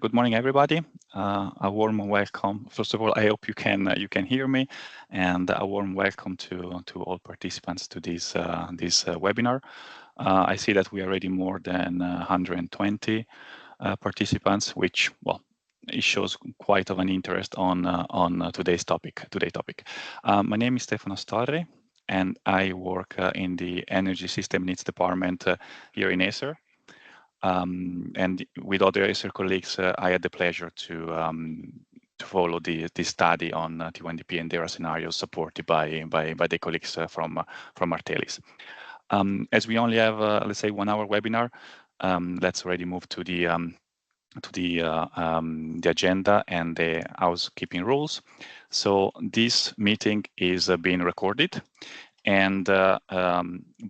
Good morning, everybody. A warm welcome. First of all, I hope you can hear me, and a warm welcome to all participants to this webinar. I see that we are already more than 120 participants, which it shows quite of an interest on today's topic. My name is Stefano Starri, and I work in the Energy System Needs Department here in ACER. And with other ACER colleagues, I had the pleasure to follow this study on TYNDP and ERAA scenarios supported by the colleagues from Artelis. As we only have, let's say, 1 hour webinar, let's already move to the agenda and the housekeeping rules. So this meeting is being recorded, and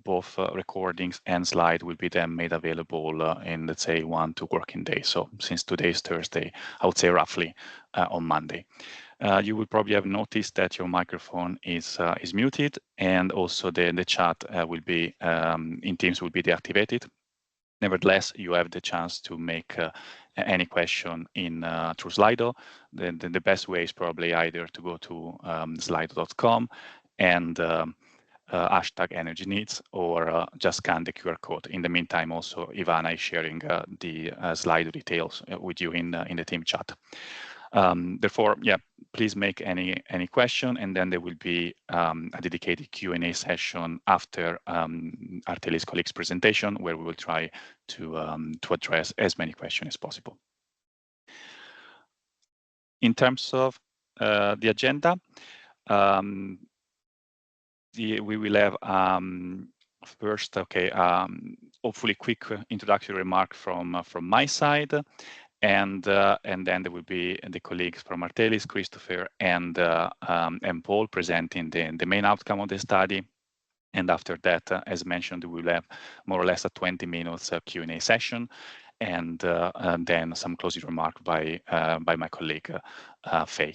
both recordings and slide will be then made available in, let's say, 1-2 working days. So since today is Thursday, I would say roughly on Monday. You will probably have noticed that your microphone is muted, and also the chat will be in Teams will be deactivated. Nevertheless, you have the chance to make any question in through Slido. The best way is probably either to go to slido.com and hashtag energy needs, or just scan the QR code. In the meantime, also Ivana is sharing the Slido details with you in the team chat. Therefore, yeah, please make any question, and then there will be a dedicated Q&A session after Artelis colleagues' presentation, where we will try to address as many questions as possible. In terms of the agenda, we will have first, hopefully quick introductory remark from my side, and then there will be the colleagues from Artelis, Christopher and Paul, presenting the main outcome of the study. And after that, as mentioned, we will have more or less a 20 minutes Q&A session, and then some closing remark by my colleague Faye.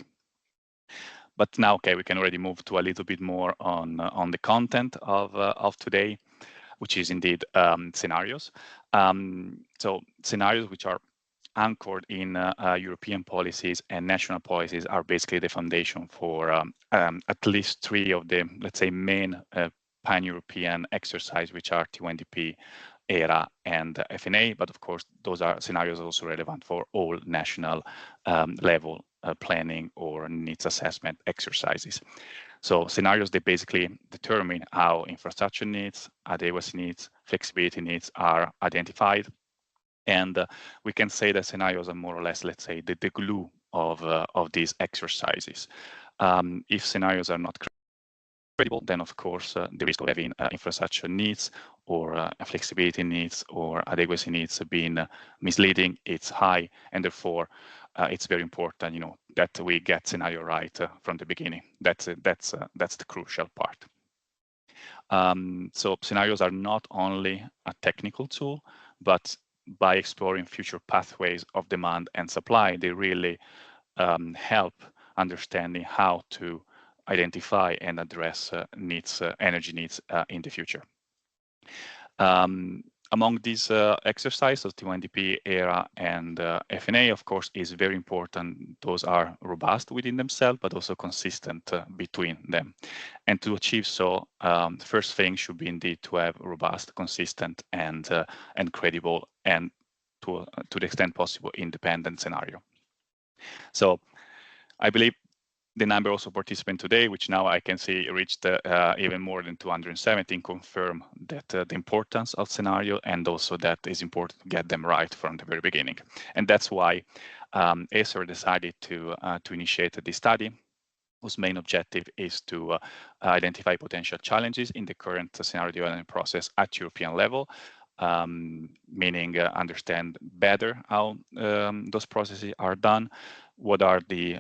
But now, we can already move to a little bit more on the content of today, which is indeed scenarios. So scenarios which are anchored in European policies and national policies are basically the foundation for at least 3 of the, let's say, main pan-European exercise, which are TYNDP, ERAA, and FNA. But of course, those are scenarios also relevant for all national level planning or needs assessment exercises. So scenarios, they basically determine how infrastructure needs, adequacy needs, flexibility needs are identified. And we can say that scenarios are more or less, let's say, the glue of these exercises. If scenarios are not credible, then of course the risk of having infrastructure needs or flexibility needs or adequacy needs being misleading, it's high, and therefore it's very important, that we get scenario right from the beginning. That's the crucial part. So scenarios are not only a technical tool, but by exploring future pathways of demand and supply, they really help understanding how to identify and address energy needs in the future. Among these exercises, TYNDP, ERAA, and FNA, of course, is very important. Those are robust within themselves, but also consistent between them. And to achieve so, the first thing should be indeed to have robust, consistent, and credible, and to the extent possible, independent scenario. So I believe the number of participants today, which now I can see reached even more than 217, confirm that the importance of scenario, and also that it's important to get them right from the very beginning. And that's why ACER decided to initiate this study, whose main objective is to identify potential challenges in the current scenario development process at European level, meaning understand better how those processes are done, what are the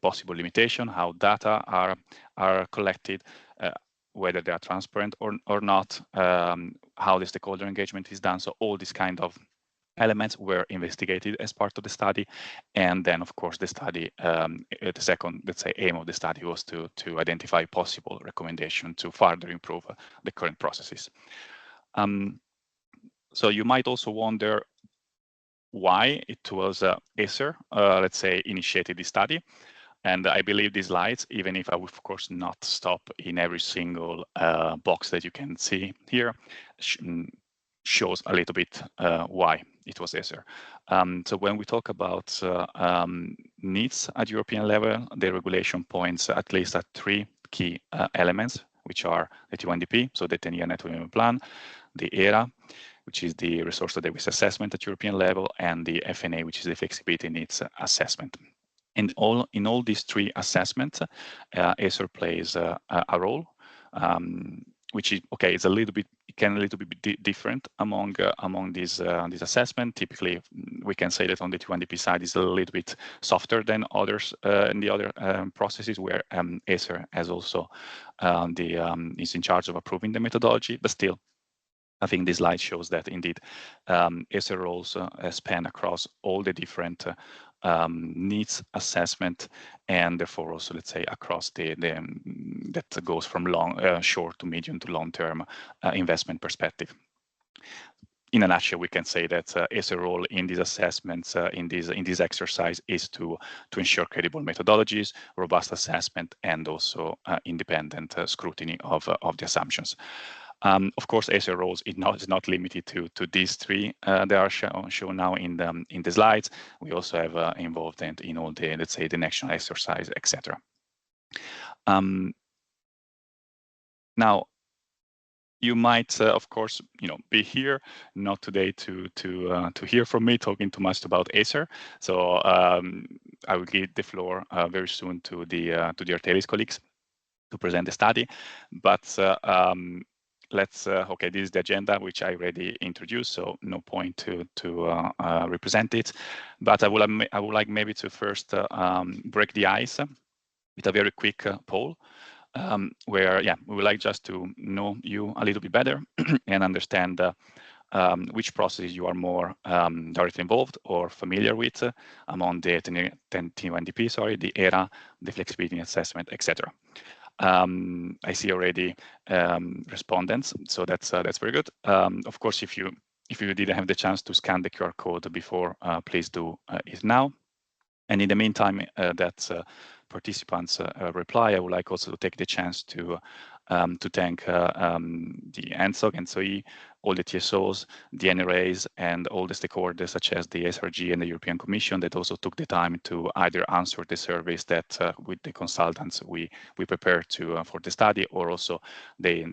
possible limitations, how data are collected, whether they are transparent or not, how the stakeholder engagement is done. So all these kind of elements were investigated as part of the study. And then, of course, the study, the second, let's say, aim of the study was to identify possible recommendations to further improve the current processes. So you might also wonder, why it was ACER, let's say, initiated this study. And I believe these slides, even if I will, of course, not stop in every single box that you can see here, shows a little bit why it was ACER. So when we talk about needs at European level, the regulation points at least at three key elements, which are the TYNDP, so the 10-year network development plan, the ERAA, which is the resource adequacy assessment at European level, and the FNA, which is the flexibility needs assessment. In all these three assessments, ACER plays a role, which is okay. It's a little bit different among these assessments. Typically, we can say that on the TYNDP side is a little bit softer than others in the other processes, where ACER has also is in charge of approving the methodology, but still. I think this slide shows that indeed ACER roles span across all the different needs assessment, and therefore also, let's say, across that goes from short to medium to long term investment perspective. In a nutshell, we can say that ACER role in these assessments, in this exercise, is to ensure credible methodologies, robust assessment, and also independent scrutiny of the assumptions. Of course, ACER roles is not limited to these three. They are shown now in the slides. We also have involved in all the, let's say, the national exercise, etc. Now, you might, of course, be here not today to hear from me talking too much about ACER. So I will give the floor very soon to the Artelis colleagues to present the study. But let's okay, this is the agenda which I already introduced, so no point to represent it. But I would like maybe to first break the ice with a very quick poll, where we would like just to know you a little bit better and understand which processes you are more directly involved or familiar with among the TYNDP, sorry, the ERAA, the flexibility assessment, etc. I see already respondents, so that's very good. Of course, if you didn't have the chance to scan the QR code before, please do it now. And in the meantime, that participants reply, I would like also to take the chance to thank the ENTSOG, ENTSO-E, all the TSOs, the NRAs, and all the stakeholders such as the SRG and the European Commission that also took the time to either answer the surveys that with the consultants we prepared for the study, or also they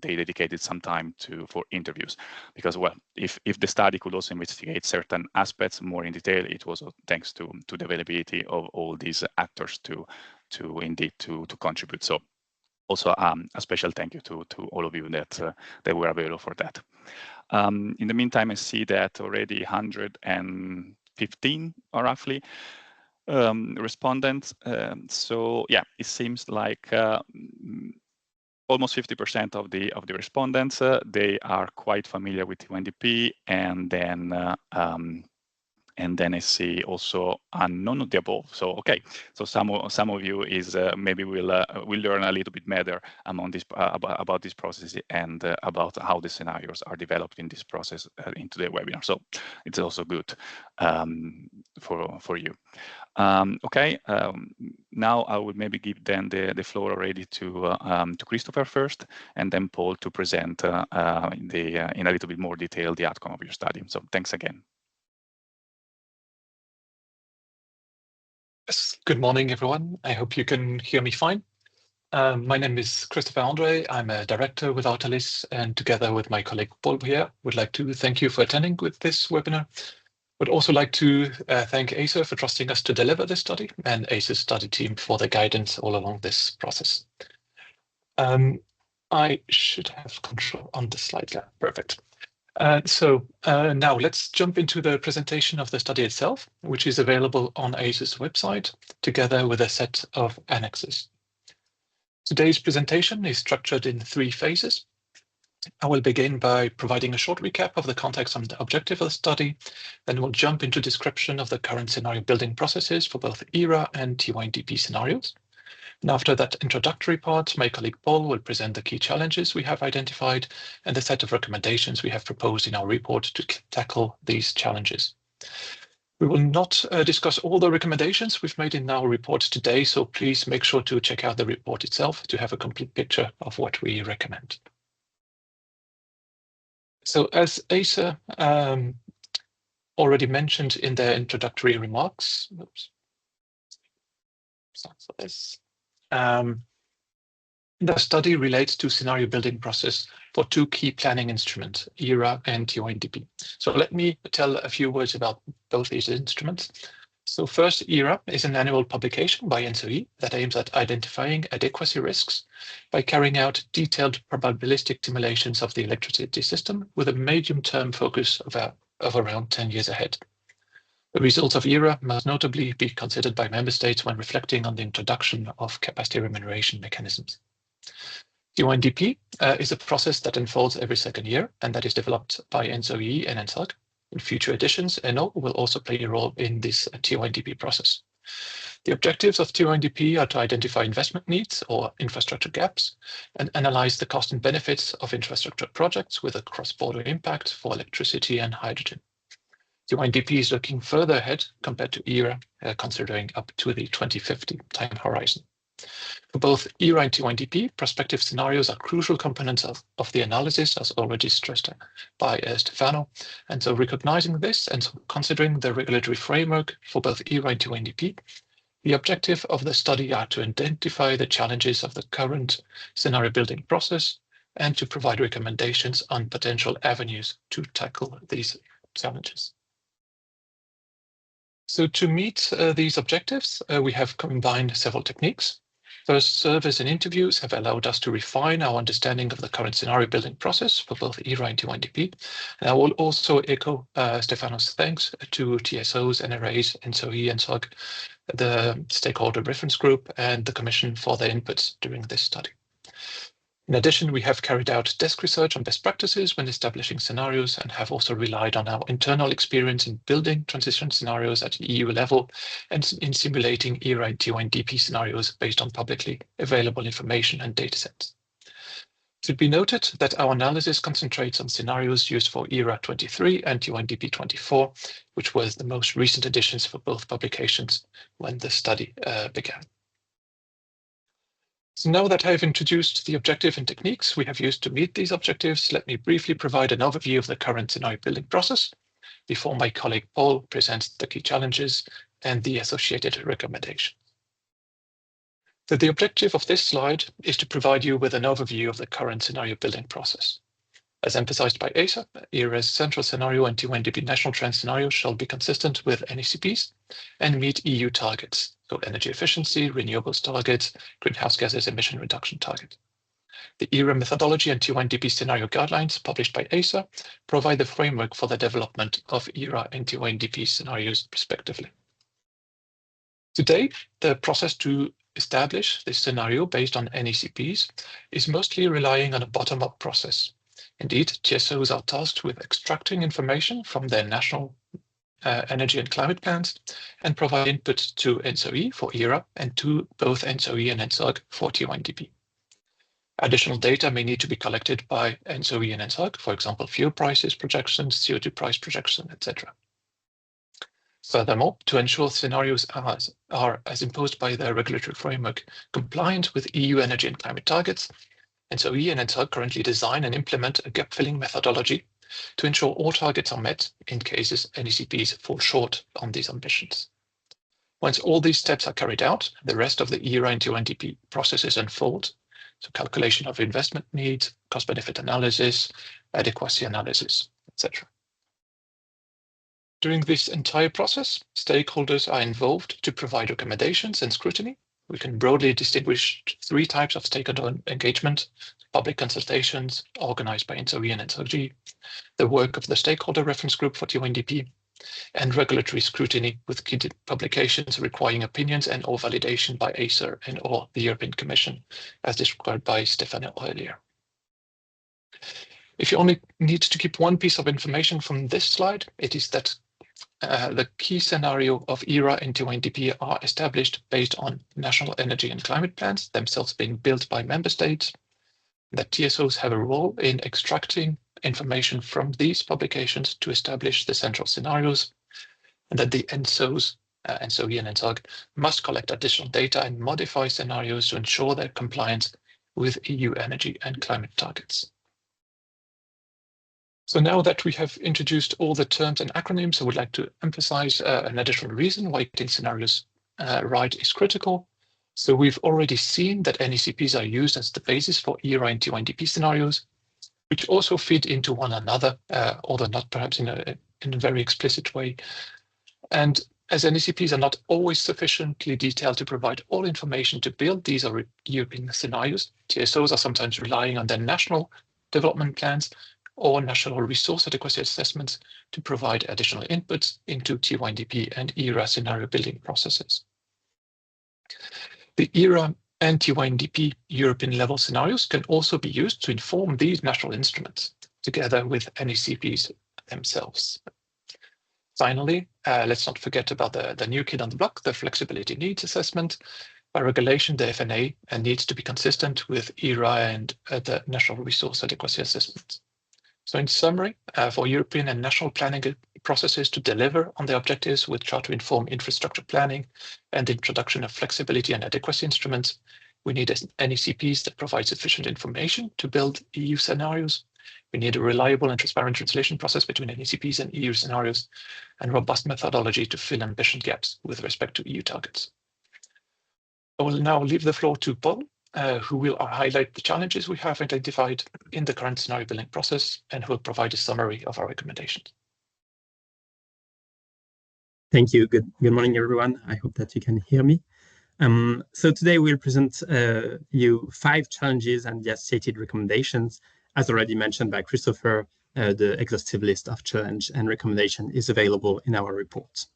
dedicated some time for interviews. Because, well, if the study could also investigate certain aspects more in detail, it was thanks to the availability of all these actors to contribute. So also a special thank you to all of you that were available for that. In the meantime, I see that already 115 or roughly respondents. So yeah, it seems like almost 50% of the respondents they are quite familiar with TYNDP, and then I see also none of the above. So okay, so some of you is maybe we'll learn a little bit better among this about this process and about how the scenarios are developed in this process into the webinar. So it's also good for you. Okay, now I would maybe give then the floor already to Christopher first, and then Paul to present in a little bit more detail the outcome of your study. So thanks again. Yes, good morning, everyone. I hope you can hear me fine. My name is Christopher Andre. I'm a director with Artelis, and together with my colleague Paul here, would like to thank you for attending with this webinar. Would also like to thank ACER for trusting us to deliver this study, and ACER's study team for their guidance all along this process. I should have control on the slide. Yeah, perfect. So now let's jump into the presentation of the study itself, which is available on ACER's website, together with a set of annexes. Today's presentation is structured in 3 phases. I will begin by providing a short recap of the context and the objective of the study. Then we'll jump into description of the current scenario building processes for both ERAA and TYNDP scenarios. And after that introductory part, my colleague Paul will present the key challenges we have identified and the set of recommendations we have proposed in our report to tackle these challenges. We will not discuss all the recommendations we've made in our report today, so please make sure to check out the report itself to have a complete picture of what we recommend. So as ACER already mentioned in their introductory remarks, for this, the study relates to scenario building process for two key planning instruments, ERAA and TYNDP. So let me tell a few words about both these instruments. So first, ERAA is an annual publication by ENTSO-E that aims at identifying adequacy risks by carrying out detailed probabilistic simulations of the electricity system with a medium-term focus of around 10 years ahead. The results of ERAA must notably be considered by member states when reflecting on the introduction of capacity remuneration mechanisms. TYNDP is a process that unfolds every second year and that is developed by ENTSO-E and ENTSOG. In future editions, ENO will also play a role in this TYNDP process. The objectives of TYNDP are to identify investment needs or infrastructure gaps and analyze the cost and benefits of infrastructure projects with a cross-border impact for electricity and hydrogen. TYNDP is looking further ahead compared to ERAA, considering up to the 2050 time horizon. For both ERAA and TYNDP, prospective scenarios are crucial components of the analysis, as already stressed by Stefano. And so recognizing this and considering the regulatory framework for both ERAA and TYNDP, the objective of the study are to identify the challenges of the current scenario building process and to provide recommendations on potential avenues to tackle these challenges. So to meet these objectives, we have combined several techniques. First, surveys and interviews have allowed us to refine our understanding of the current scenario building process for both ERAA and TYNDP. And I will also echo Stefano's thanks to TSOs, NRAs, ENTSO-E, ENTSOG, the stakeholder reference group, and the Commission for their inputs during this study. In addition, we have carried out desk research on best practices when establishing scenarios and have also relied on our internal experience in building transition scenarios at EU level and in simulating ERAA and TYNDP scenarios based on publicly available information and datasets. It should be noted that our analysis concentrates on scenarios used for ERAA 23 and TYNDP 24, which was the most recent additions for both publications when the study began. So now that I've introduced the objective and techniques we have used to meet these objectives, let me briefly provide an overview of the current scenario building process before my colleague Paul presents the key challenges and the associated recommendations. So the objective of this slide is to provide you with an overview of the current scenario building process. As emphasized by ACER, ERAA's central scenario and TYNDP national trend scenarios shall be consistent with NECPs and meet EU targets, so energy efficiency, renewables targets, greenhouse gases emission reduction target. The ERAA methodology and TYNDP scenario guidelines published by ACER provide the framework for the development of ERAA and TYNDP scenarios respectively. Today, the process to establish this scenario based on NECPs is mostly relying on a bottom-up process. Indeed, TSOs are tasked with extracting information from their national energy and climate plans and provide input to ENTSO-E for ERAA and to both ENTSO-E and ENTSOG for TYNDP. Additional data may need to be collected by ENTSO-E and ENTSOG, for example, fuel prices projections, CO2 price projection, etc. Furthermore, to ensure scenarios are, as imposed by the regulatory framework, compliant with EU energy and climate targets, ENTSO-E and ENTSOG currently design and implement a gap-filling methodology to ensure all targets are met in cases NECPs fall short on these ambitions. Once all these steps are carried out, the rest of the ERAA and TYNDP processes unfold, so calculation of investment needs, cost-benefit analysis, adequacy analysis, etc. During this entire process, stakeholders are involved to provide recommendations and scrutiny. We can broadly distinguish three types of stakeholder engagement: public consultations organized by ENTSO-E and ENTSOG, the work of the stakeholder reference group for TYNDP, and regulatory scrutiny with key publications requiring opinions and or validation by ACER and or the European Commission, as described by Stefano earlier. If you only need to keep one piece of information from this slide, it is that the key scenario of ERAA and TYNDP are established based on national energy and climate plans, themselves being built by member states, that TSOs have a role in extracting information from these publications to establish the central scenarios, and that the ENTSOs, ENTSO-E and ENTSOG, must collect additional data and modify scenarios to ensure their compliance with EU energy and climate targets. So now that we have introduced all the terms and acronyms, I would like to emphasize an additional reason why getting scenarios right is critical. So we've already seen that NECPs are used as the basis for ERA and TYNDP scenarios, which also feed into one another, although not perhaps in a very explicit way. And as NECPs are not always sufficiently detailed to provide all information to build these European scenarios, TSOs are sometimes relying on their national development plans or national resource adequacy assessments to provide additional inputs into TYNDP and ERA scenario building processes. The ERA and TYNDP European level scenarios can also be used to inform these national instruments, together with NECPs themselves. Finally, let's not forget about the new kid on the block, the flexibility needs assessment. By regulation, the FNA needs to be consistent with ERA and the national resource adequacy assessments. So in summary, for European and national planning processes to deliver on their objectives, which are to inform infrastructure planning and the introduction of flexibility and adequacy instruments, we need NECPs that provide sufficient information to build EU scenarios. We need a reliable and transparent translation process between NECPs and EU scenarios, and robust methodology to fill ambition gaps with respect to EU targets. I will now leave the floor to Paul, who will highlight the challenges we have identified in the current scenario building process and who will provide a summary of our recommendations. Thank you. Good morning, everyone. I hope that you can hear me. So today we'll present you 5 challenges and the associated recommendations. As already mentioned by Christopher, the exhaustive list of challenge and recommendation is available in our report.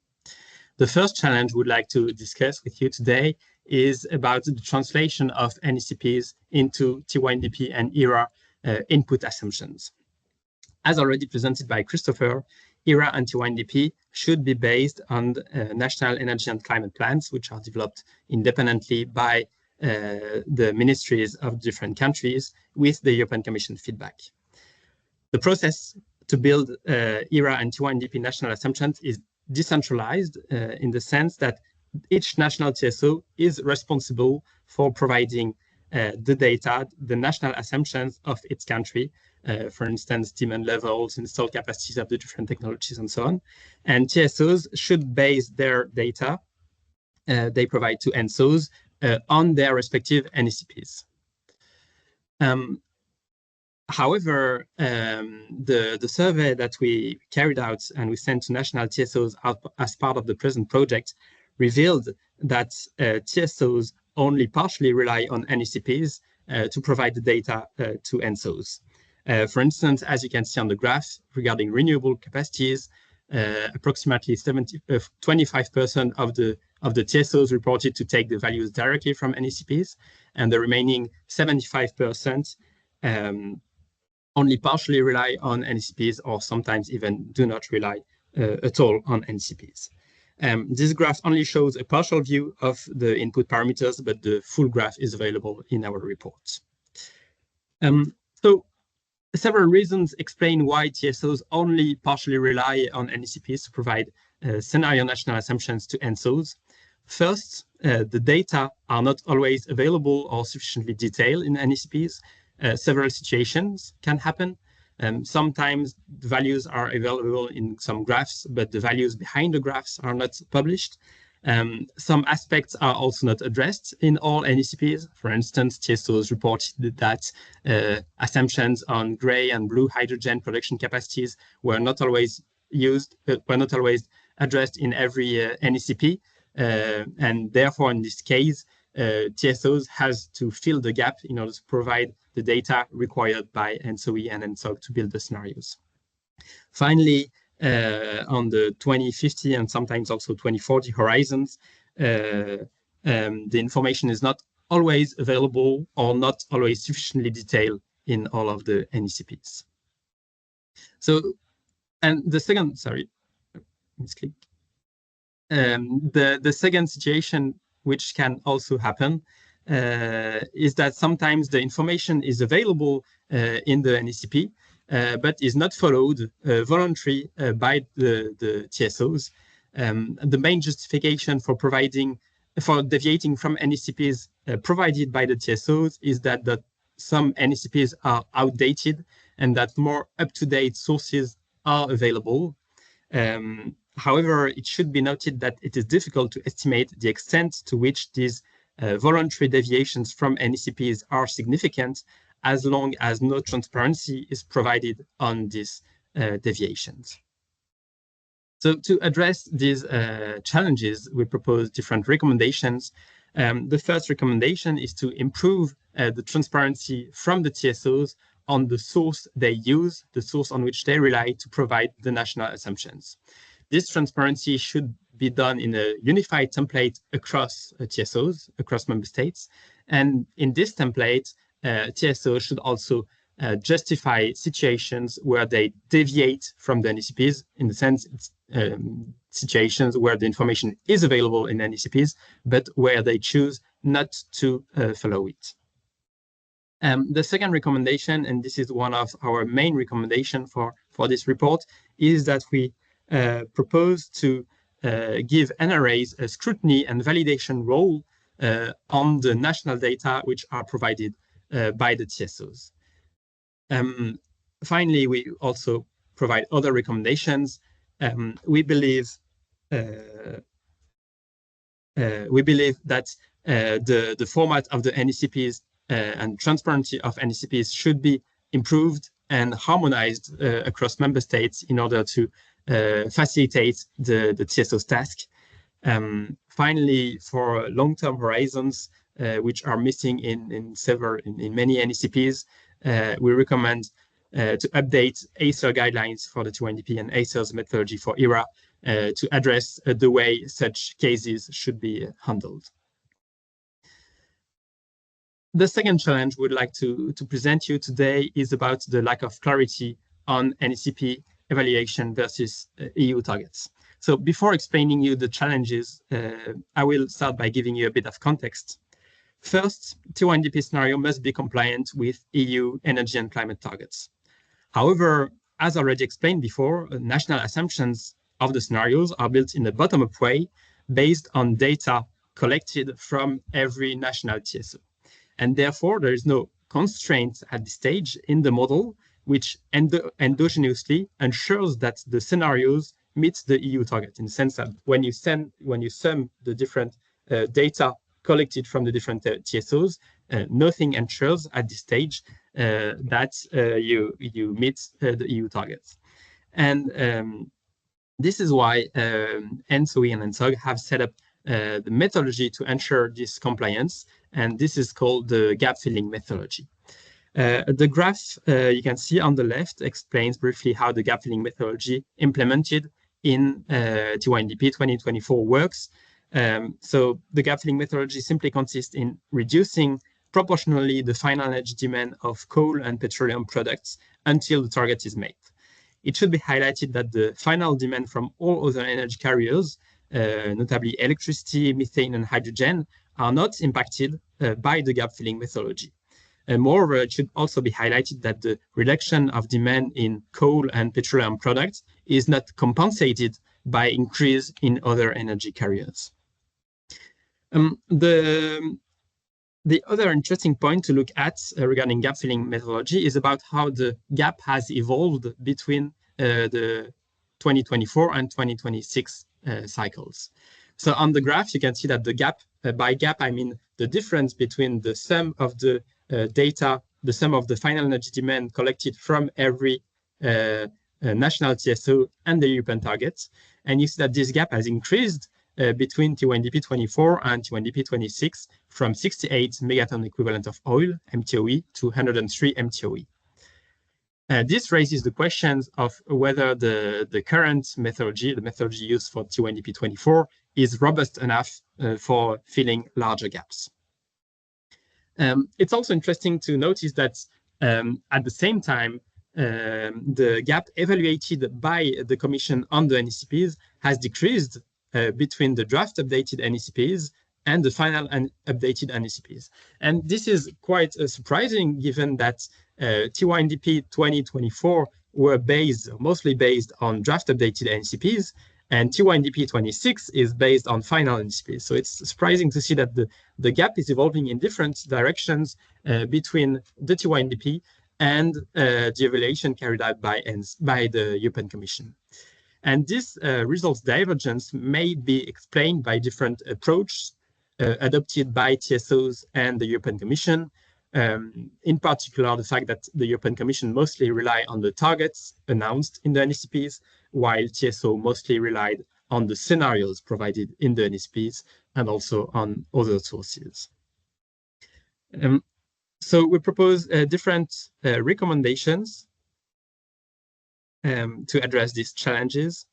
The first challenge we'd like to discuss with you today is about the translation of NECPs into TYNDP and ERA input assumptions. As already presented by Christopher, ERA and TYNDP should be based on national energy and climate plans, which are developed independently by the ministries of different countries with the European Commission feedback. The process to build ERA and TYNDP national assumptions is decentralized in the sense that each national TSO is responsible for providing the data, the national assumptions of its country, for instance, demand levels, installed capacities of the different technologies, and so on. And TSOs should base their data they provide to ENTSOs on their respective NECPs. However, the survey that we carried out and we sent to national TSOs as part of the present project revealed that TSOs only partially rely on NECPs to provide the data to ENTSOs. For instance, as you can see on the graph regarding renewable capacities, approximately 25% of the TSOs reported to take the values directly from NECPs, and the remaining 75% only partially rely on NECPs, or sometimes even do not rely at all on NECPs. This graph only shows a partial view of the input parameters, but the full graph is available in our report. So several reasons explain why TSOs only partially rely on NECPs to provide scenario national assumptions to ENTSOs. First, the data are not always available or sufficiently detailed in NECPs. Several situations can happen. Sometimes the values are available in some graphs, but the values behind the graphs are not published. Some aspects are also not addressed in all NECPs. For instance, TSOs reported that assumptions on gray and blue hydrogen production capacities were not always addressed in every NECP. And therefore, in this case, TSOs has to fill the gap in order to provide the data required by ENTSO-E and ENTSOG to build the scenarios. Finally, on the 2050 and sometimes also 2040 horizons, the information is not always available or not always sufficiently detailed in all of the NECPs. So, and the second, sorry, misclick. The second situation which can also happen is that sometimes the information is available in the NECP, but is not followed voluntarily by the TSOs. The main justification for deviating from NECPs provided by the TSOs is that some NECPs are outdated and that more up-to-date sources are available. However, it should be noted that it is difficult to estimate the extent to which these voluntary deviations from NECPs are significant, as long as no transparency is provided on these deviations. So to address these challenges, we propose different recommendations. The first recommendation is to improve the transparency from the TSOs on the source they use, the source on which they rely to provide the national assumptions. This transparency should be done in a unified template across TSOs, across member states. And in this template, TSOs should also justify situations where they deviate from the NECPs, in the sense it's situations where the information is available in NECPs, but where they choose not to follow it. The second recommendation, and this is one of our main recommendations for this report, is that we propose to give NRAs a scrutiny and validation role on the national data which are provided by the TSOs. Finally, we also provide other recommendations. We believe that the format of the NECPs and transparency of NECPs should be improved and harmonized across member states in order to facilitate the TSO's task. Finally, for long-term horizons, which are missing in many NECPs, we recommend to update ACER guidelines for the TYNDP and ACER's methodology for ERAA to address the way such cases should be handled. The second challenge we'd like to present you today is about the lack of clarity on NECP evaluation versus EU targets. So before explaining you the challenges, I will start by giving you a bit of context. First, TYNDP scenario must be compliant with EU energy and climate targets. However, as already explained before, national assumptions of the scenarios are built in a bottom-up way based on data collected from every national TSO. And therefore, there is no constraint at this stage in the model, which endogenously ensures that the scenarios meet the EU target, in the sense that when you sum the different data collected from the different TSOs, nothing ensures at this stage that you meet the EU targets. And this is why ENTSO-E and ENTSOG have set up the methodology to ensure this compliance, and this is called the gap filling methodology. The graph you can see on the left explains briefly how the gap filling methodology implemented in TYNDP 2024 works. So the gap filling methodology simply consists in reducing proportionally the final energy demand of coal and petroleum products until the target is met. It should be highlighted that the final demand from all other energy carriers, notably electricity, methane, and hydrogen, are not impacted by the gap filling methodology. And moreover, it should also be highlighted that the reduction of demand in coal and petroleum products is not compensated by increase in other energy carriers. The other interesting point to look at regarding gap filling methodology is about how the gap has evolved between the 2024 and 2026 cycles. So on the graph, you can see that the gap, by gap, I mean the difference between the sum of the data, the sum of the final energy demand collected from every national TSO and the European targets. And you see that this gap has increased between TYNDP 24 and TYNDP 26 from 68 megaton equivalent of oil, ENTSO-E, to 103 ENTSO-E. This raises the questions of whether the current methodology, the methodology used for TYNDP 24, is robust enough for filling larger gaps. It's also interesting to notice that at the same time, the gap evaluated by the Commission on the NECPs has decreased between the draft updated NECPs and the final and updated NECPs. And this is quite surprising, given that TYNDP 2024 were mostly based on draft updated NECPs, And TYNDP 26 is based on final NCPs. So it's surprising to see that the gap is evolving in different directions between the TYNDP and the evaluation carried out by the European Commission. And this results divergence may be explained by different approaches adopted by TSOs and the European Commission. In particular, the fact that the European Commission mostly rely on the targets announced in the NCPs, while TSO mostly relied on the scenarios provided in the NCPs and also on other sources. So we propose different recommendations to address these challenges.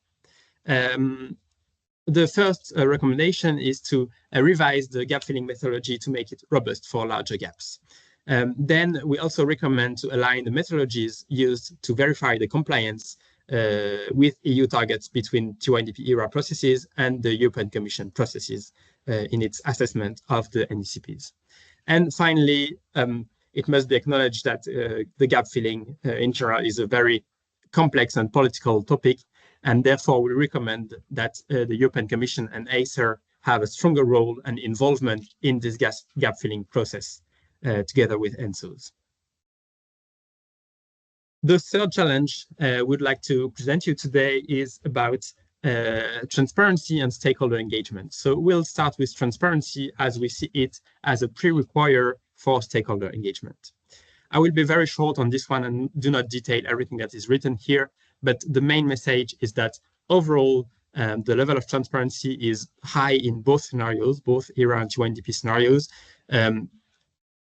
The first recommendation is to revise the gap filling methodology to make it robust for larger gaps. Then we also recommend to align the methodologies used to verify the compliance with EU targets between TYNDP ERA processes and the European Commission processes in its assessment of the NCPs. And finally, it must be acknowledged that the gap filling in general is a very complex and political topic, and therefore we recommend that the European Commission and ACER have a stronger role and involvement in this gap filling process together with ENTSOs. The third challenge we'd like to present you today is about transparency and stakeholder engagement. So we'll start with transparency as we see it as a prerequisite for stakeholder engagement. I will be very short on this one and do not detail everything that is written here, but the main message is that overall, the level of transparency is high in both scenarios, both ERA and TYNDP scenarios,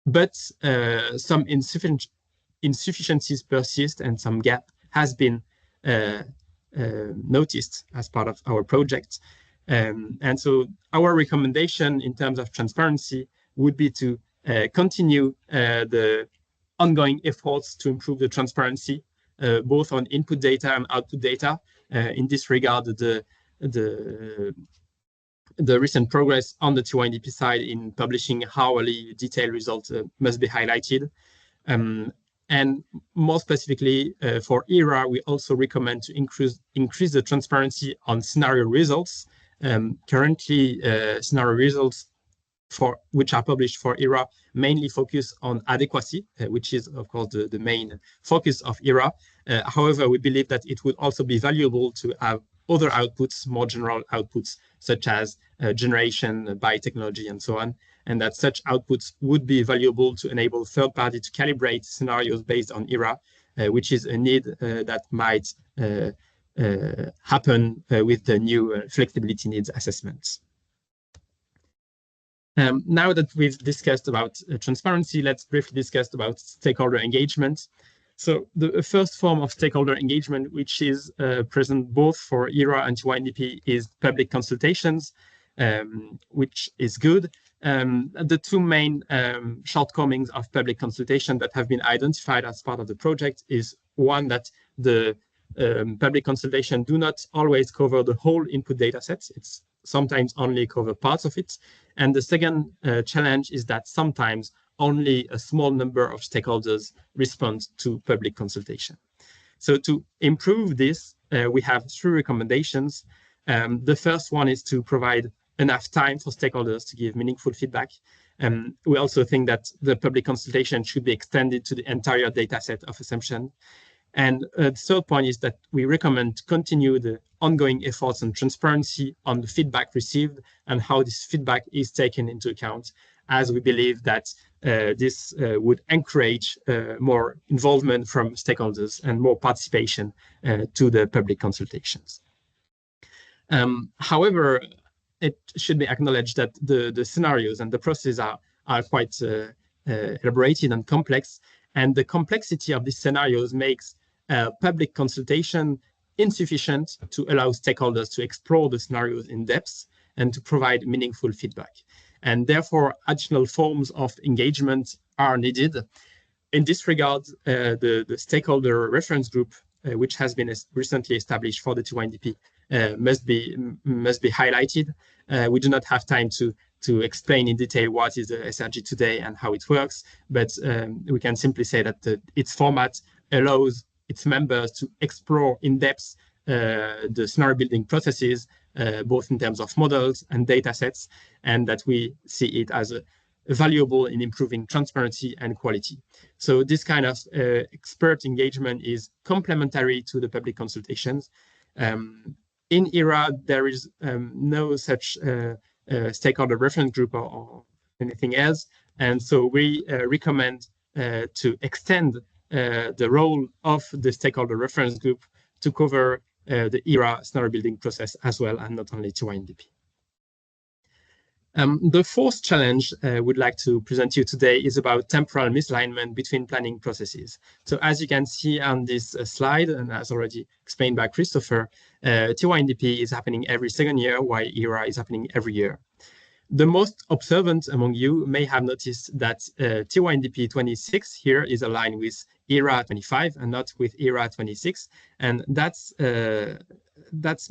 but some insufficiencies persist and some gap has been noticed as part of our project. And so our recommendation in terms of transparency would be to continue the ongoing efforts to improve the transparency, both on input data and output data. In this regard, the recent progress on the TYNDP side in publishing hourly detailed results must be highlighted. And more specifically, for ERA, we also recommend to increase the transparency on scenario results. Currently, scenario results which are published for ERA mainly focus on adequacy, which is, of course, the main focus of ERA. However, we believe that it would also be valuable to have other outputs, more general outputs, such as generation, biotechnology, and so on, and that such outputs would be valuable to enable third party to calibrate scenarios based on ERA, which is a need that might happen with the new flexibility needs assessments. Now that we've discussed about transparency, let's briefly discuss about stakeholder engagement. So the first form of stakeholder engagement, which is present both for ERA and TYNDP, is public consultations, which is good. The two main shortcomings of public consultation that have been identified as part of the project is one, that the public consultation do not always cover the whole input data sets. It's sometimes only cover parts of it. And the second challenge is that sometimes only a small number of stakeholders respond to public consultation. So to improve this, we have three recommendations. The first one is to provide enough time for stakeholders to give meaningful feedback. We also think that the public consultation should be extended to the entire data set of assumption. And the third point is that we recommend to continue the ongoing efforts on transparency on the feedback received and how this feedback is taken into account, as we believe that this would encourage more involvement from stakeholders and more participation to the public consultations. However, it should be acknowledged that the scenarios and the processes are quite elaborated and complex, and the complexity of these scenarios makes public consultation insufficient to allow stakeholders to explore the scenarios in depth and to provide meaningful feedback. And therefore, additional forms of engagement are needed. In this regard, the stakeholder reference group, which has been recently established for the TYNDP, must be highlighted. We do not have time to explain in detail what is the SRG today and how it works, but we can simply say that its format allows its members to explore in depth the scenario building processes, both in terms of models and data sets, and that we see it as valuable in improving transparency and quality. So this kind of expert engagement is complementary to the public consultations. In ERA, there is no such stakeholder reference group or anything else. And so we recommend to extend the role of the stakeholder reference group to cover the ERA scenario building process as well, and not only TYNDP. The fourth challenge I would like to present to you today is about temporal misalignment between planning processes. So as you can see on this slide, and as already explained by Christopher, TYNDP is happening every second year, while ERA is happening every year. The most observant among you may have noticed that TYNDP 26 here is aligned with ERA 25 and not with ERA 26. And that's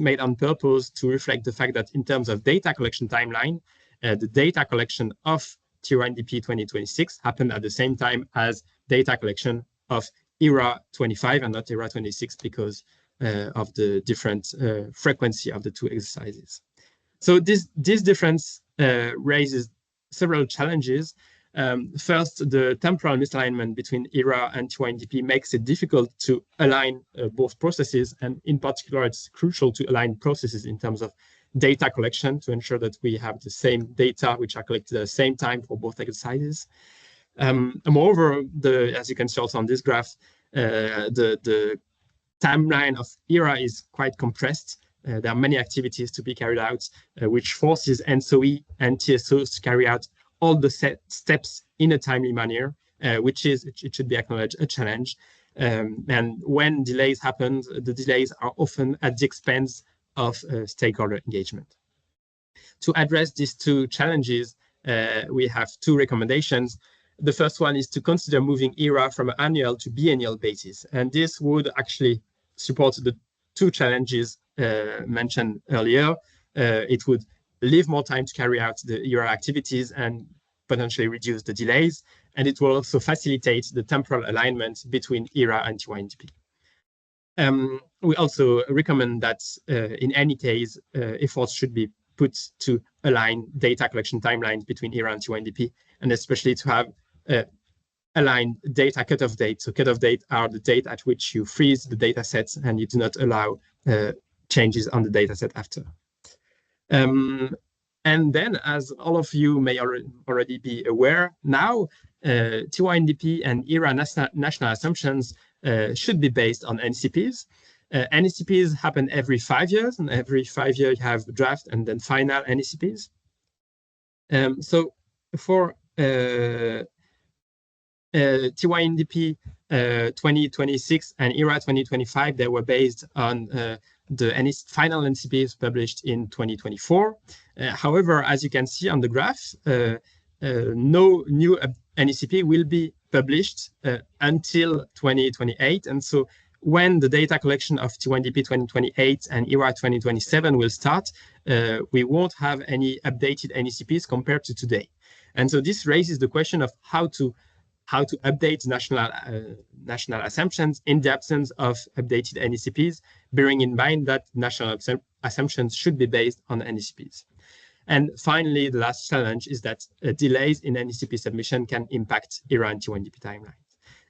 made on purpose to reflect the fact that in terms of data collection timeline, the data collection of TYNDP 2026 happened at the same time as data collection of ERA 25 and not ERA 26 because of the different frequency of the two exercises. So this difference raises several challenges. First, the temporal misalignment between ERA and TYNDP makes it difficult to align both processes, and in particular, it's crucial to align processes in terms of data collection to ensure that we have the same data which are collected at the same time for both exercises. Moreover, as you can see also on this graph, the timeline of ERA is quite compressed. There are many activities to be carried out, which forces ENTSO-E and TSOs to carry out all the steps in a timely manner, which is, it should be acknowledged, a challenge. And when delays happen, the delays are often at the expense of stakeholder engagement. To address these two challenges, we have two recommendations. The first one is to consider moving ERA from an annual to biennial basis. And this would actually support the two challenges mentioned earlier. It would leave more time to carry out the ERA activities and potentially reduce the delays. And it will also facilitate the temporal alignment between ERA and TYNDP. We also recommend that in any case, efforts should be put to align data collection timelines between ERA and TYNDP, and especially to have aligned data cutoff dates. So cutoff dates are the date at which you freeze the data sets and you do not allow changes on the data set after. And then, as all of you may already be aware now, TYNDP and ERA national assumptions should be based on NCPs. NCPs happen every 5 years, and every 5 years you have draft and then final NCPs. So for TYNDP 2026 and ERA 2025, they were based on the final NCPs published in 2024. However, as you can see on the graph, no new NCP will be published until 2028. And so when the data collection of TYNDP 2028 and ERA 2027 will start, we won't have any updated NCPs compared to today. And so this raises the question of how to update national assumptions in the absence of updated NCPs, bearing in mind that national assumptions should be based on NCPs. And finally, the last challenge is that delays in NCP submission can impact ERA and TYNDP timelines.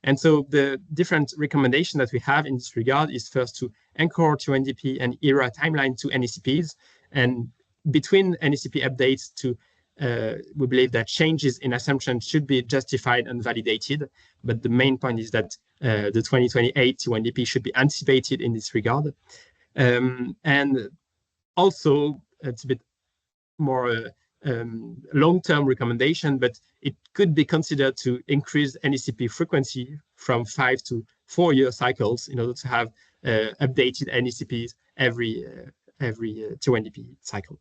And so the different recommendation that we have in this regard is first to anchor TYNDP and ERA timeline to NCPs, and between NCP updates we believe that changes in assumptions should be justified and validated. But the main point is that the 2028 TYNDP should be anticipated in this regard. And also, it's a bit more long-term recommendation, but it could be considered to increase NCP frequency from 5 to 4 year cycles in order to have updated NCPs every TYNDP cycle.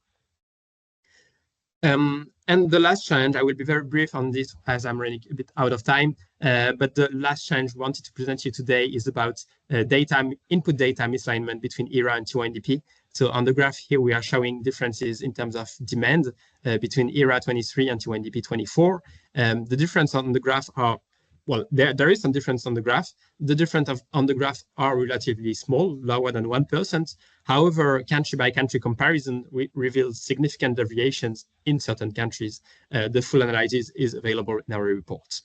And the last challenge, I will be very brief on this as I'm running a bit out of time, but the last challenge we wanted to present you today is about input data misalignment between ERA and TYNDP. So on the graph here, we are showing differences in terms of demand between ERA 23 and TYNDP 24. The difference on the graph are well, there is some difference on the graph. The difference on the graph are relatively small, lower than 1%. However, country-by-country comparison reveals significant deviations in certain countries. The full analysis is available in our report.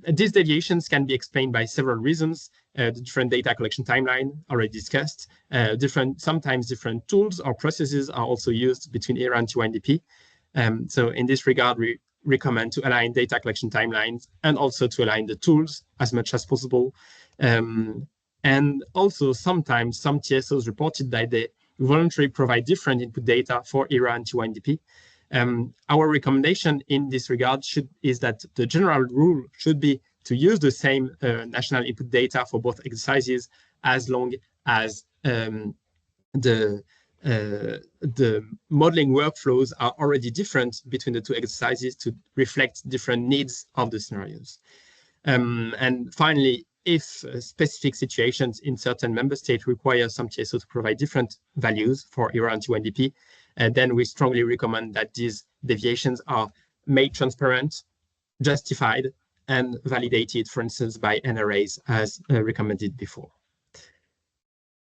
These deviations can be explained by several reasons. The different data collection timeline already discussed. Sometimes different tools or processes are also used between ERAA and TYNDP. So in this regard, we recommend to align data collection timelines and also to align the tools as much as possible. And also sometimes some TSOs reported that they voluntarily provide different input data for ERAA and TYNDP. Our recommendation in this regard is that the general rule should be to use the same national input data for both exercises, as long as the modeling workflows are already different between the two exercises to reflect different needs of the scenarios. And finally, if specific situations in certain member states require some TSO to provide different values for ERAA and TYNDP, then we strongly recommend that these deviations are made transparent, justified, and validated, for instance, by NRAs as recommended before.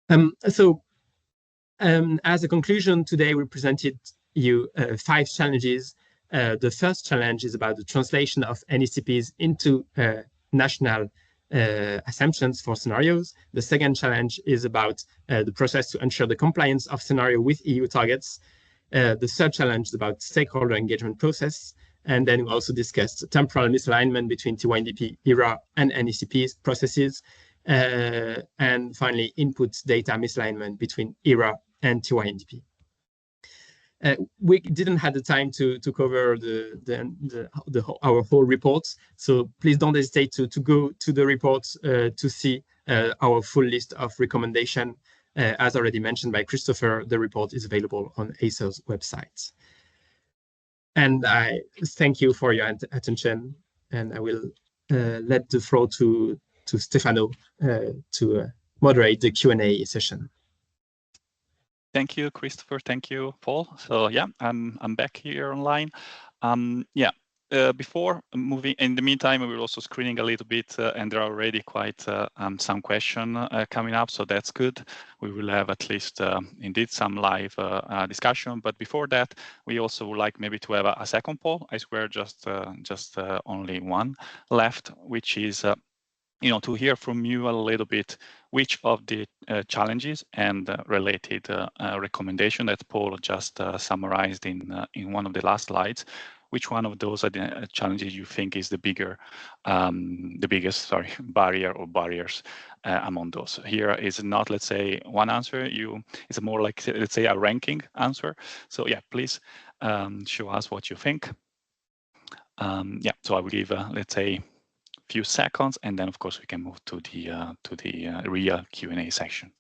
As a conclusion, today we presented you 5 challenges. The first challenge is about the translation of NECPs into national assumptions for scenarios. The second challenge is about the process to ensure the compliance of scenario with EU targets. The third challenge is about stakeholder engagement process. And then we also discussed temporal misalignment between TYNDP, ERAA, and NECPs processes. And finally, input data misalignment between ERAA and TYNDP. We didn't have the time to cover our whole reports, so please don't hesitate to go to the reports to see our full list of recommendations. As already mentioned by Christopher, the report is available on ACER's website. And I thank you for your attention, and I will let the floor to Stefano to moderate the Q&A session. Thank you, Christopher. Thank you, Paul. So yeah, I'm back here online. Before moving, in the meantime, we were also screening a little bit, and there are already quite some questions coming up, so that's good. We will have at least indeed some live discussion. But before that, we also would like maybe to have a second poll. I swear, just only one left, which is to hear from you a little bit which of the challenges and related recommendation that Paul just summarized in one of the last slides, which one of those are the challenges you think is the biggest barrier or barriers among those. Here is not, let's say, one answer. It's more like, let's say, a ranking answer. So yeah, please show us what you think. So I will give, let's say, few seconds, and then of course we can move to the real Q&A section.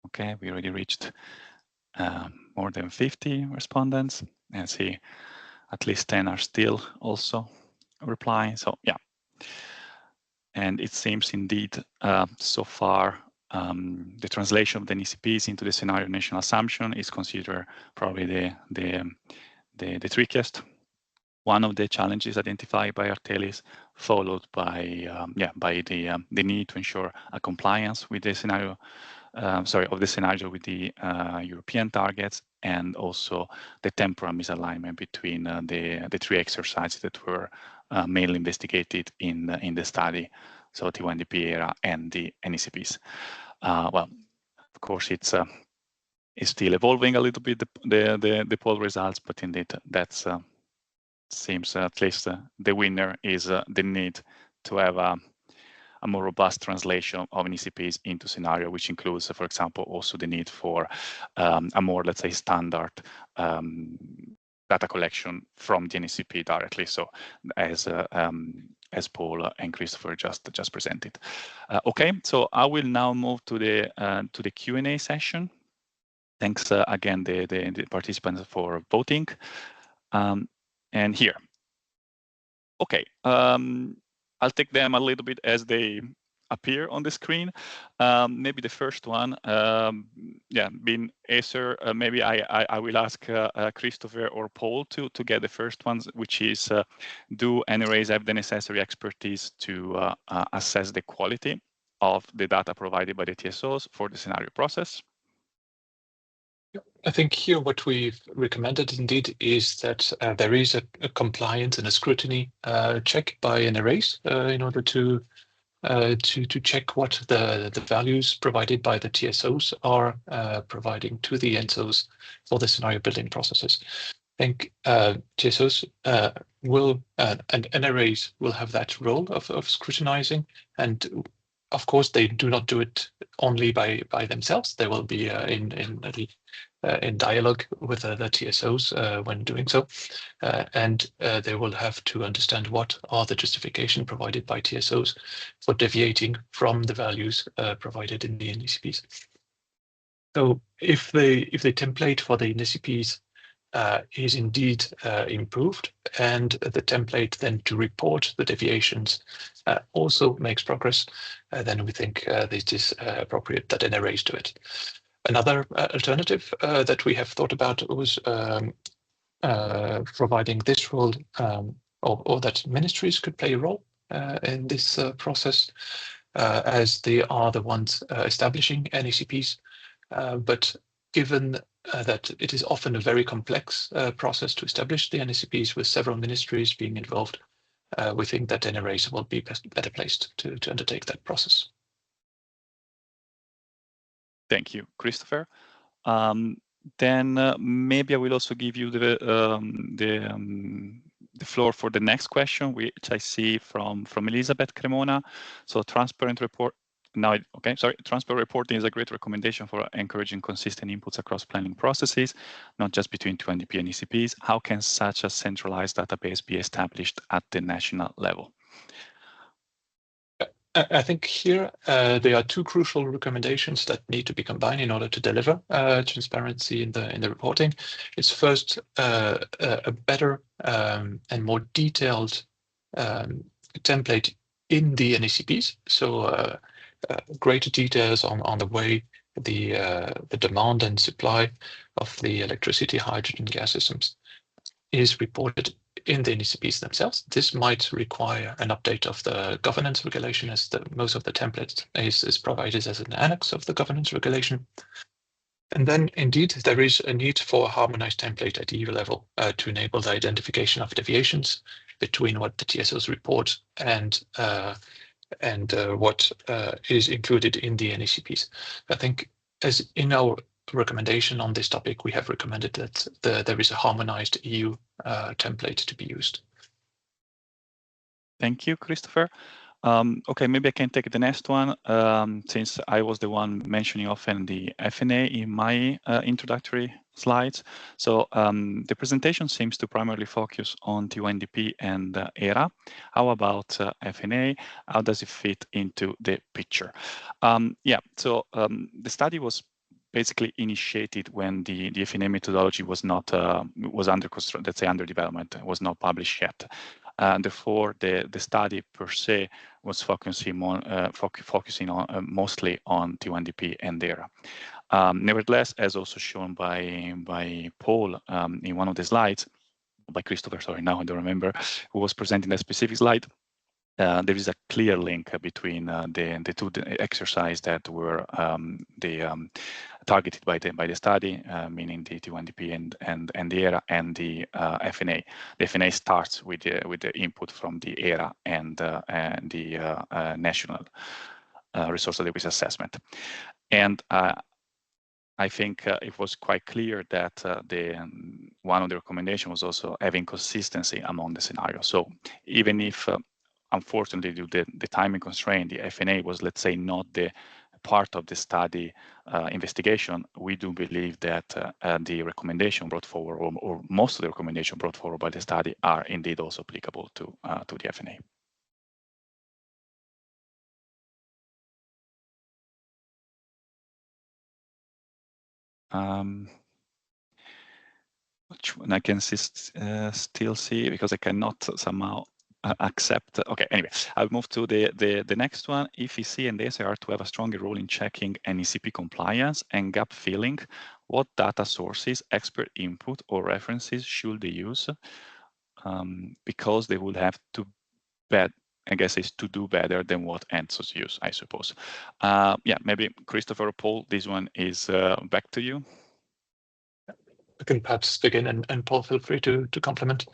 Okay, we already reached more than 50 respondents, and see at least 10 are still also replying. So yeah, and it seems indeed so far the translation of the NECPs into the scenario national assumption is considered probably the trickiest. One of the challenges identified by Artelis, followed by the need to ensure a compliance with the scenario. Of the scenario with the European targets, and also the temporal misalignment between the 3 exercises that were mainly investigated in the study, so TYNDP, ERAA, and the NECPs. Well, of course, it's still evolving a little bit, the poll results, but indeed that's seems at least the winner is the need to have a more robust translation of NECPs into scenario, which includes, for example, also the need for a more, let's say, standard data collection from the NECP directly. So as as Paul and Christopher just presented. Okay, so I will now move to the Q&A session. Thanks again the participants for voting. And here, okay, I'll take them a little bit as they appear on the screen. Maybe the first one, yeah, being ACER, maybe I will ask Christopher or Paul to get the first ones, which is, do NRAs have the necessary expertise to assess the quality of the data provided by the TSOs for the scenario process? I think here what we've recommended indeed is that there is a compliance and a scrutiny check by NRAs in order to check what the values provided by the TSOs are providing to the ENTSOs for the scenario building processes. I think TSOs will and NRAs will have that role of scrutinizing, and of course they do not do it only by themselves. They will be in dialogue with the TSOs when doing so, and they will have to understand what are the justification provided by TSOs for deviating from the values provided in the NDCPs. So if the template for the NDCPs is indeed improved, and the template then to report the deviations also makes progress, then we think this is appropriate that NRAs do it. Another alternative that we have thought about was providing this role, or that ministries could play a role in this process, as they are the ones establishing NACPs. But given that it is often a very complex process to establish the NACPs with several ministries being involved, we think that NRAs will be better placed to undertake that process. Thank you, Christopher. Then maybe I will also give you the floor for the next question, which I see from Elizabeth Cremona. So transparent report. Now, okay, sorry. Transparent reporting is a great recommendation for encouraging consistent inputs across planning processes, not just between TYNDP and ECPs. How can such a centralized database be established at the national level? I think here there are two crucial recommendations that need to be combined in order to deliver transparency in the reporting. It's first a better and more detailed template in the NACPs. So greater details on the way the demand and supply of the electricity, hydrogen, gas systems is reported in the NACPs themselves. This might require an update of the governance regulation, as most of the template is provided as an annex of the governance regulation. And then indeed, there is a need for a harmonized template at EU level to enable the identification of deviations between what the TSOs report and what is included in the NACPs. I think as in our recommendation on this topic, we have recommended that there is a harmonized EU template to be used. Thank you, Christopher. Okay, maybe I can take the next one, since I was the one mentioning often the FNA in my introductory slides. So the presentation seems to primarily focus on TYNDP and ERAA. How about FNA? How does it fit into the picture? Yeah, so the study was basically initiated when the FNA methodology was not was under construction, let's say under development, was not published yet. Therefore, the study per se was focusing on mostly on TYNDP and ERAA. Nevertheless, as also shown by Paul in one of the slides, by Christopher, sorry, now I don't remember who was presenting that specific slide. There is a clear link between the two exercises that were targeted by the study, meaning the TYNDP and the ERAA and the FNA. The FNA starts with the input from the ERAA and the National Resource Adequacy Assessment. And I think it was quite clear that one of the recommendations was also having consistency among the scenarios. So even if unfortunately, due to the timing constraint, the FNA was, let's say, not the part of the study investigation, we do believe that the recommendation brought forward, or most of the recommendation brought forward by the study, are indeed also applicable to the FNA. Which one I can still see because I cannot somehow accept. Okay, anyway, I'll move to the next one. If EC and ACER are to have a stronger role in checking NECP compliance and gap filling, what data sources, expert input, or references should they use? Because they would have to I guess is to do better than what ENTSOs use, I suppose. Yeah, maybe Christopher or Paul, this one is back to you. I can perhaps begin, and Paul, feel free to complement.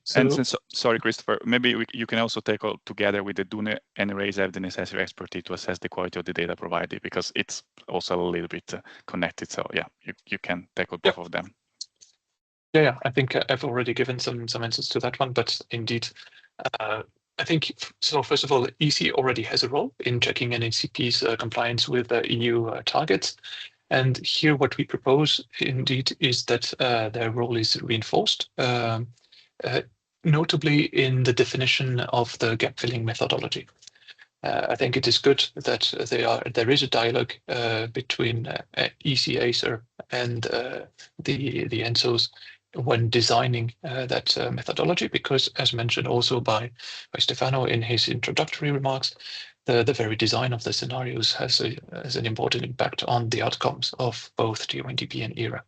Sorry, Christopher, maybe you can also take all together with the DUNE and ERAA have the necessary expertise to assess the quality of the data provided, because it's also a little bit connected. So yeah, you can tackle both of them. Yeah, I think I've already given some answers to that one, but indeed, I think, so first of all, EC already has a role in checking NECP's compliance with EU targets. And here what we propose indeed is that their role is reinforced, notably in the definition of the gap filling methodology. I think it is good that there is a dialogue between EC, ACER and the ENTSOs when designing that methodology, because as mentioned also by Stefano in his introductory remarks, the very design of the scenarios has an important impact on the outcomes of both TYNDP and ERAA.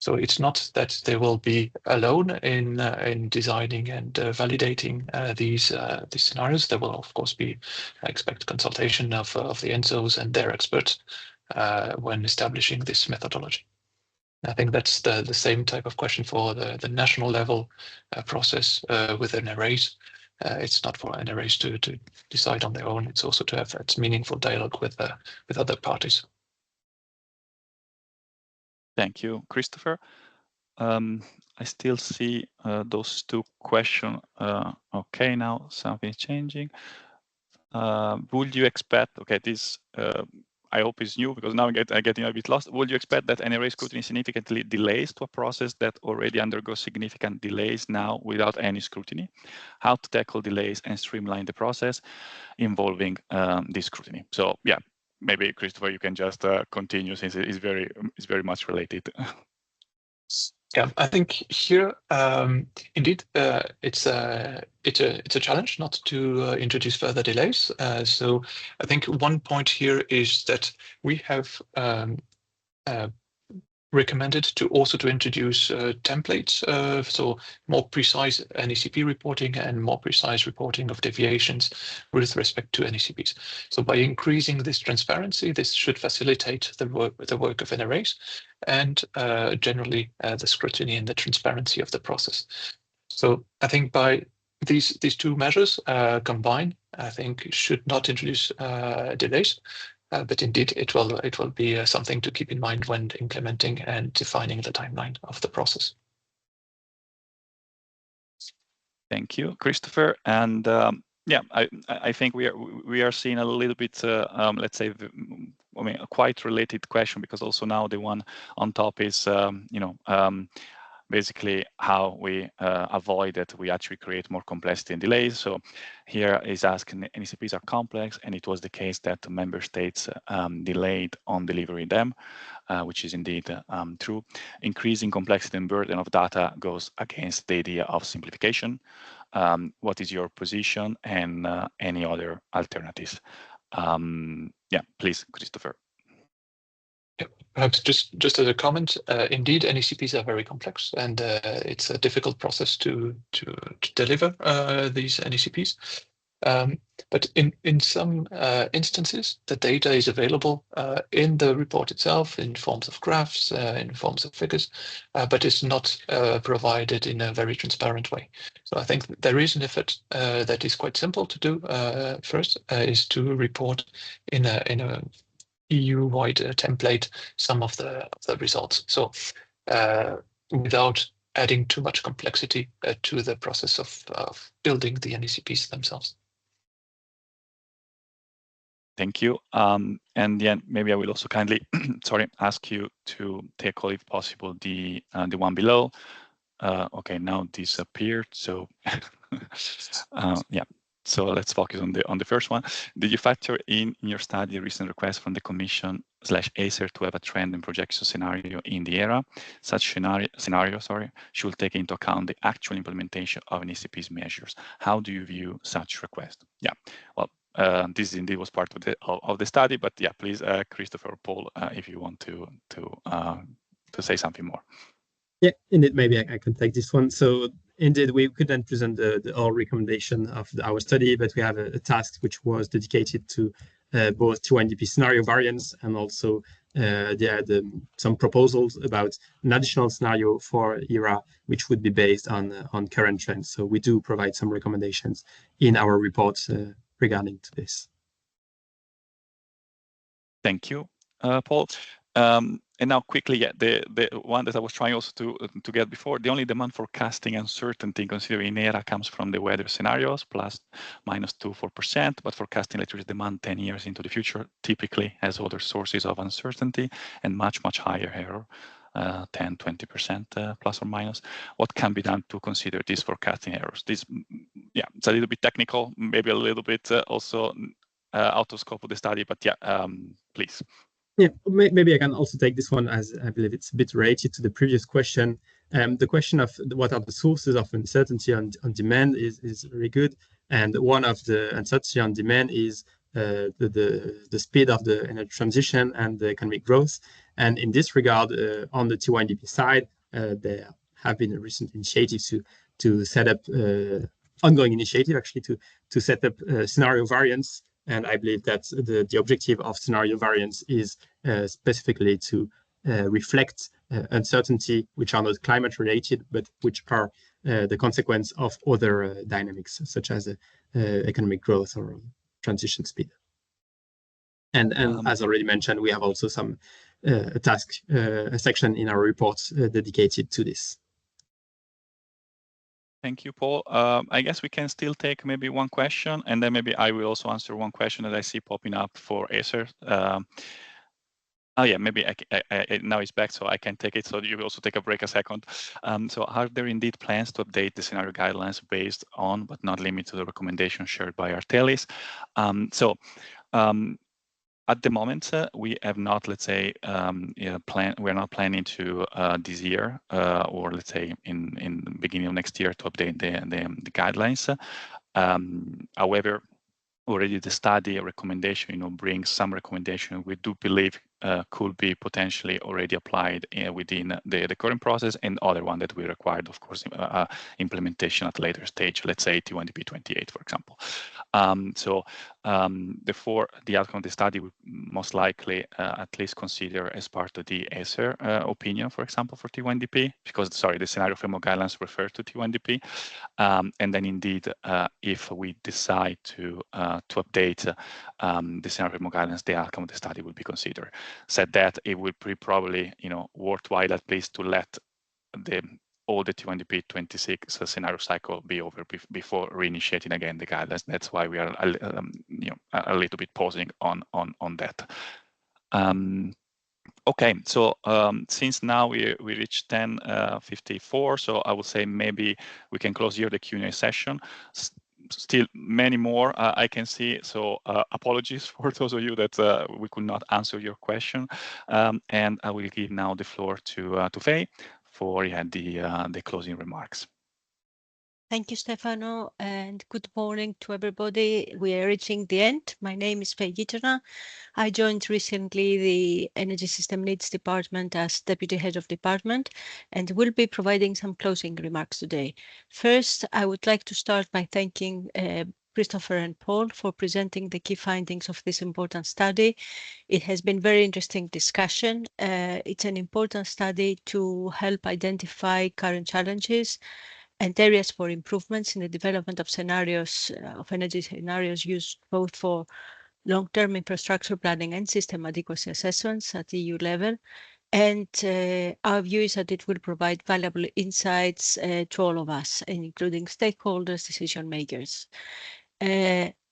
So it's not that they will be alone in designing and validating these scenarios. There will of course be, I expect, consultation of the ENTSOs and their experts when establishing this methodology. I think that's the same type of question for the national level process within ERAAs. It's not for ERAAs to decide on their own. It's also to have that meaningful dialogue with other parties. Thank you, Christopher. I still see those two questions. Okay, now something is changing. Would you expect, okay, this I hope is new, because now I'm getting a bit lost. Would you expect that NRA scrutiny significantly delays to a process that already undergoes significant delays now without any scrutiny? How to tackle delays and streamline the process involving this scrutiny? So yeah, maybe Christopher, you can just continue, since it is very much related. Yeah, I think here indeed it's a challenge not to introduce further delays. So I think one point here is that we have recommended to introduce templates, so more precise NECP reporting and more precise reporting of deviations with respect to NECPs. So by increasing this transparency, this should facilitate the work of NRAs and generally the scrutiny and the transparency of the process. So I think by these two measures combined, I think should not introduce delays. But indeed, it will be something to keep in mind when implementing and defining the timeline of the process. Thank you, Christopher. And yeah, I think we are seeing a little bit, let's say, I mean, a quite related question, because also now the one on top is, basically how we avoid that we actually create more complexity and delays. So here is asking, NECPs are complex, and it was the case that the member states delayed on delivering them, which is indeed true. Increasing complexity and burden of data goes against the idea of simplification. What is your position, and any other alternatives? Yeah, please, Christopher. Perhaps just as a comment, indeed, NECPs are very complex, and it's a difficult process to deliver these NECPs. But in some instances, the data is available in the report itself in forms of graphs, in forms of figures, but it's not provided in a very transparent way. So I think there is an effort that is quite simple to do. First is to report in a EU-wide template some of the results. So without adding too much complexity to the process of building the NECPs themselves. Thank you. And yeah, maybe I will also kindly, sorry, ask you to tackle, if possible, the one below. Okay, now disappeared. So yeah. So let's focus on the first one. Did you factor in your study a recent request from the Commission/ACER to have a trend and projection scenario in the ERAA? Such scenario, should take into account the actual implementation of an ECP's measures. How do you view such request? Yeah, well, this indeed was part of the study, but yeah, please, Christopher or Paul, if you want to say something more. Yeah, indeed, maybe I can take this one. So indeed, we couldn't present the whole recommendation of our study, but we have a task which was dedicated to both TYNDP scenario variants and also some proposals about an additional scenario for ERAA, which would be based on current trends. So we do provide some recommendations in our reports regarding to this. Thank you, Paul. And now quickly, yeah, the one that I was trying also to get before, the only demand forecasting uncertainty considering ERAA comes from the weather scenarios, plus -2-4%, but forecasting electricity demand 10 years into the future typically has other sources of uncertainty and much higher error, 10-20% plus or minus. What can be done to consider these forecasting errors? This, yeah, it's a little bit technical, maybe a little bit also out of scope of the study, but yeah, please. Yeah, maybe I can also take this one, as I believe it's a bit related to the previous question. The question of what are the sources of uncertainty on demand is very good. And one of the uncertainty on demand is the speed of the energy transition and the economic growth. And in this regard, on the TYNDP side, there have been a recent initiative to set up ongoing initiative actually to set up scenario variants. And I believe that the objective of scenario variants is specifically to reflect uncertainty, which are not climate related, but which are the consequence of other dynamics, such as economic growth or transition speed. And as already mentioned, we have also some a section in our reports dedicated to this. Thank you, Paul. I guess we can still take maybe one question, and then maybe I will also answer one question that I see popping up for ACER. Oh yeah, maybe now it's back, so I can take it. So you will also take a break a second. So are there indeed plans to update the scenario guidelines based on, but not limited to, the recommendations shared by Artelis? At the moment, we have not, let's say, we're not planning to this year or let's say in the beginning of next year to update the guidelines. However, already the study recommendation, brings some recommendation we do believe could be potentially already applied within the current process, and other one that we required, of course, implementation at a later stage, let's say TYNDP 28, for example. Therefore, the outcome of the study would most likely at least consider as part of the ACER opinion, for example, for TYNDP, because, sorry, the scenario framework guidelines refer to TYNDP. And then indeed, if we decide to update the scenario framework guidelines, the outcome of the study will be considered. Said that, it would be probably, worthwhile at least to let all the TYNDP 26 scenario cycle be over before reinitiating again the guidelines. That's why we are a little bit pausing on that. Okay, so since now we reached 10:54, so I would say maybe we can close here the Q&A session. Still many more I can see, so apologies for those of you that we could not answer your question, and I will give now the floor to Faye for the closing remarks. Thank you, Stefano, and good morning to everybody. We are reaching the end. My name is Faye Gitterna. I joined recently the Energy System Needs Department as Deputy Head of Department, and will be providing some closing remarks today. First, I would like to start by thanking Christopher and Paul for presenting the key findings of this important study. It has been very interesting discussion. It's an important study to help identify current challenges and areas for improvements in the development of scenarios, of energy scenarios used both for long-term infrastructure planning and system adequacy assessments at EU level. And our view is that it will provide valuable insights to all of us, including stakeholders, decision makers.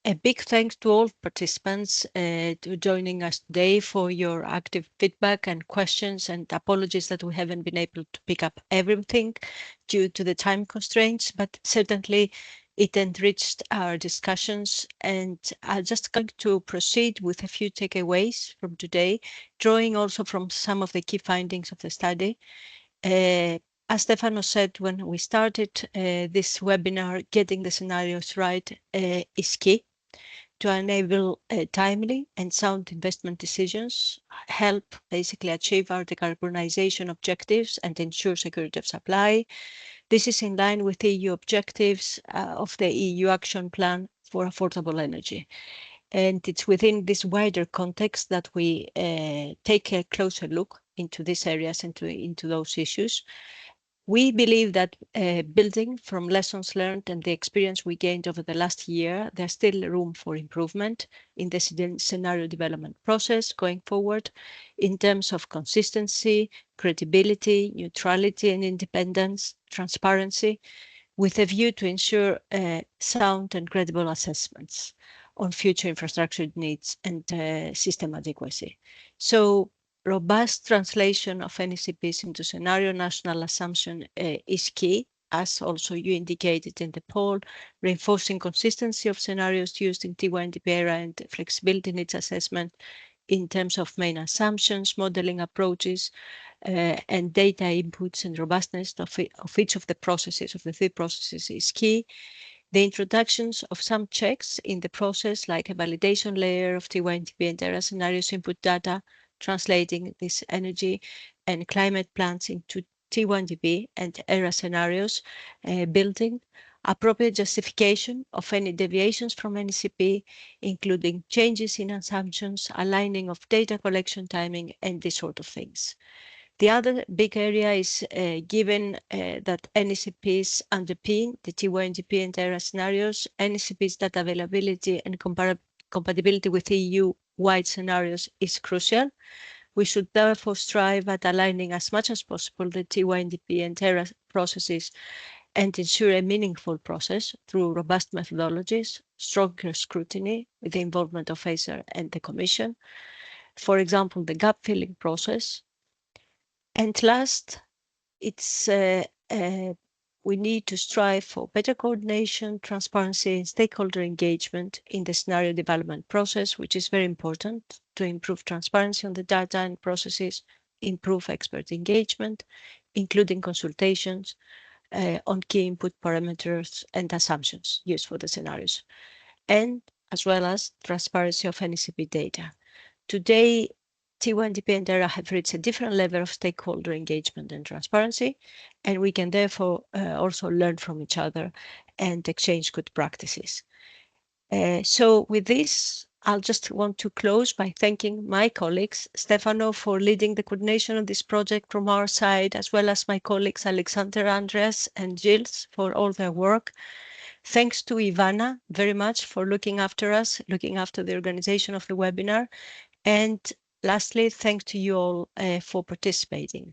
A big thanks to all participants to joining us today for your active feedback and questions, and apologies that we haven't been able to pick up everything due to the time constraints, but certainly It enriched our discussions, and I'm just going to proceed with a few takeaways from today, drawing also from some of the key findings of the study. As Stefano said when we started this webinar, getting the scenarios right is key to enable timely and sound investment decisions, help basically achieve our decarbonization objectives and ensure security of supply. This is in line with the EU objectives of the EU Action Plan for Affordable Energy. And it's within this wider context that we take a closer look into these areas and into those issues. We believe that building from lessons learned and the experience we gained over the last year, there's still room for improvement in the scenario development process going forward in terms of consistency, credibility, neutrality and independence, transparency, with a view to ensure sound and credible assessments on future infrastructure needs and system adequacy. So robust translation of NECPs into scenario national assumption is key, as also you indicated in the poll, reinforcing consistency of scenarios used in TYNDP ERAA and flexibility in its assessment in terms of main assumptions, modeling approaches, and data inputs and robustness of each of the processes, of the three processes, is key. The introductions of some checks in the process, like a validation layer of TYNDP and ERAA scenarios input data, translating this energy and climate plans into TYNDP and ERAA scenarios, building appropriate justification of any deviations from NECP, including changes in assumptions, aligning of data collection timing, and these sort of things. The other big area is given that NECPs underpin the TYNDP and ERAA scenarios, NECPs data availability and compatibility with EU-wide scenarios is crucial. We should therefore strive at aligning as much as possible the TYNDP and ERAA processes and ensure a meaningful process through robust methodologies, stronger scrutiny with the involvement of ACER and the Commission. For example, the gap filling process. And last, it's we need to strive for better coordination, transparency, and stakeholder engagement in the scenario development process, which is very important to improve transparency on the data and processes, improve expert engagement, including consultations on key input parameters and assumptions used for the scenarios, and as well as transparency of NECP data. Today, TYNDP and ERAA have reached a different level of stakeholder engagement and transparency, and we can therefore also learn from each other and exchange good practices. So with this, I'll just want to close by thanking my colleagues, Stefano for leading the coordination of this project from our side, as well as my colleagues Alexander, Andreas, and Gilles for all their work. Thanks to Ivana very much for looking after us, looking after the organization of the webinar. And lastly, thanks to you all for participating.